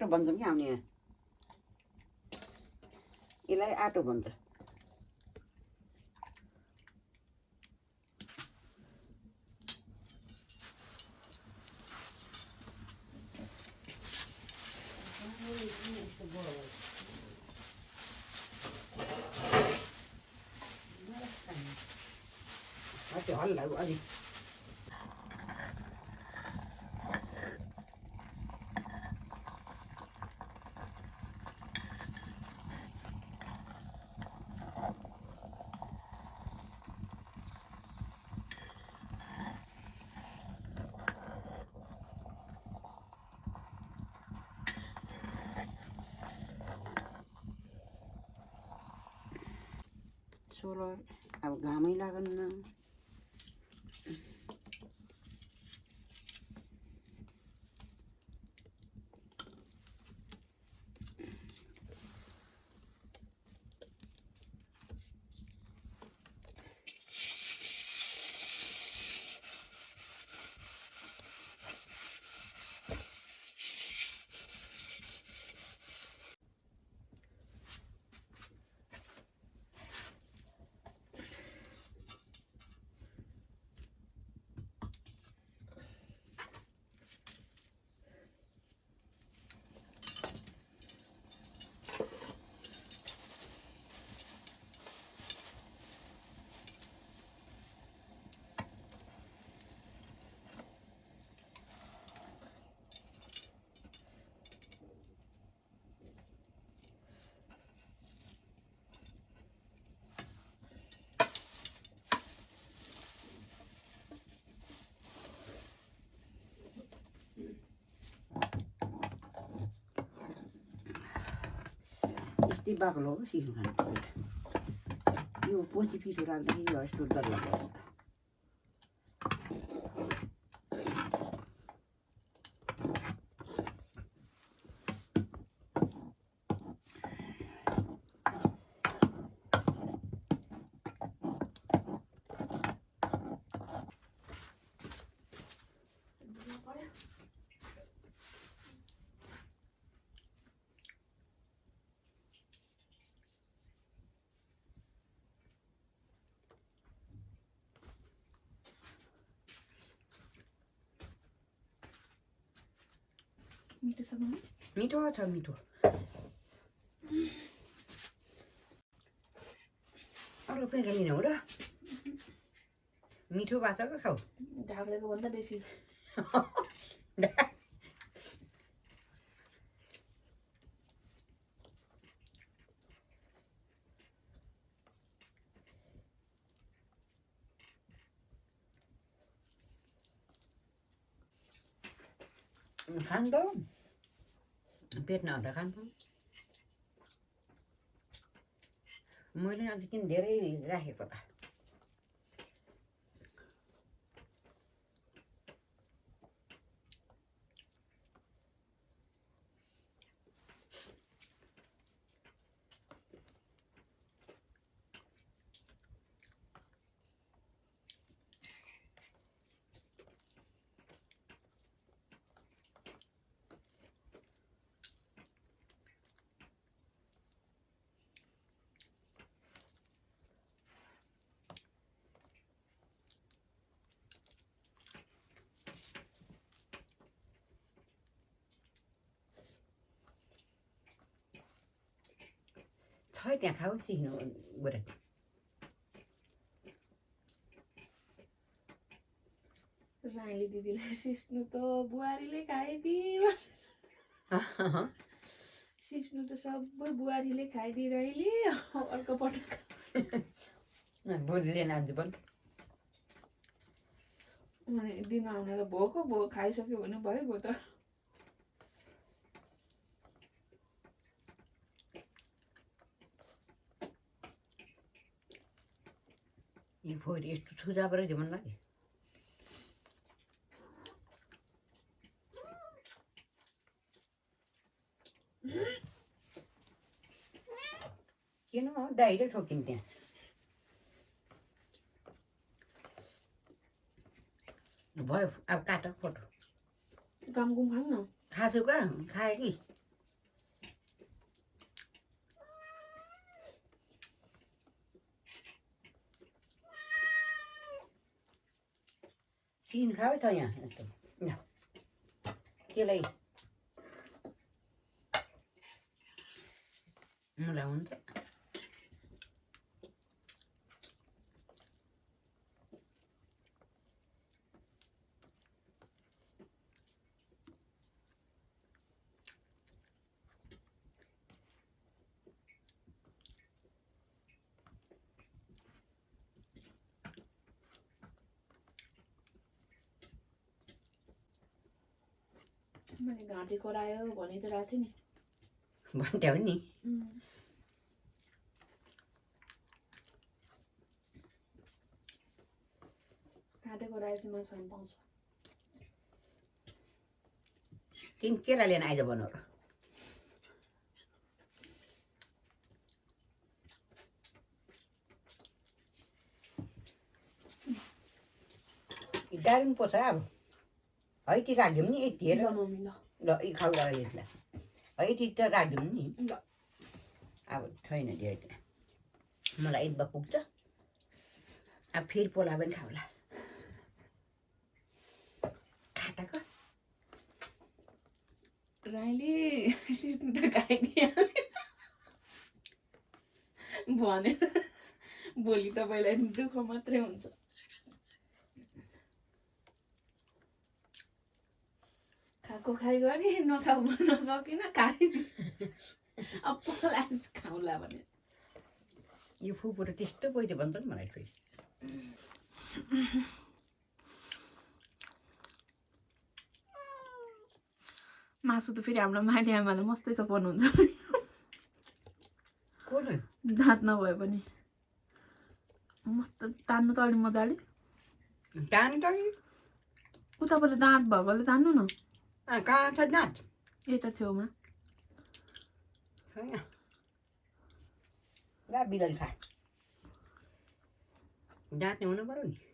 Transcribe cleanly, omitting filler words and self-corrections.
आटो भन्छौँ कि हामी यसलाई आटो भन्छ त्यो हल्ला अलि सोलर अब घामै लागन्न यस्तै बाक्लो हो सिस्नु खानु यो पछि पिठो राख्दाखेरि यस्तो डर लाग्छ मिठो छ मम्मी मिठो छ मिठो अरू पेका लिनु हो र मिठो भएको छ खाऊ ढाक्रेको भन्दा बेसी खानु त पेट नहुँदा खानु मैले अन्त किन धेरै राखेको त छ त्यहाँ खाऊ सिक्नु बुढा रानीले दिदीलाई सिस्नु त बुहारीले खाइदियो सिस्नु त सबै बुहारीले खाइदिइरहले अर्को पटक बुझ्दैन आज पनि दिन आउने त भोको खाइसक्यो भने भइगयो त यो फोहोर यस्तो छुजाब रहेछ मन लाग्यो किन दाइले ठोकिन् त्यहाँ भयो अब काट फोटो गामगुम खाऊँ न खासु कहाँ खाएँ कि चिन खाऊ त यहाँ यस्तो ल केलाई मलाई हुन्छ मैले घाँटी करायो भनिदिइरहेको थिएँ नि भन्ट्याउ नि घाँटी कराएपछि मासु खानु पाउँछ तिमी केरा लिएर आइज बनाऊ र डाल्नु पर्छ अब है ती राखिदिउँ नि यति हेर मम्मी ल ल यी खाउ ल यसलाई है ती त राखिदिउँ नि ल अब छैन धेरै मलाई एक पुग्छ अब फेरि पोला पनि खाउला खाटाको राईले त खाइदिइहाल्यो भनेर भोलि तपाईँलाई दुःख मात्रै हुन्छ खाएको खाइ गरी नखाऊ नसकिन खाइ अब पोला खाउँला भने यो फुपू त त्यस्तो पैसा भन्छ नि मलाई फेरि मासु त फेरि हाम्रो माइली आमाले मस्तै सपाउनुहुन्छ दाँत नभए पनि मस्त तान्नु त अलि मजाले उताबाट दाँत भएकोले तान्नु न कहाँ छ दाँत यता छेउमा ला बिरल खा दाँत हुनु पर्यो नि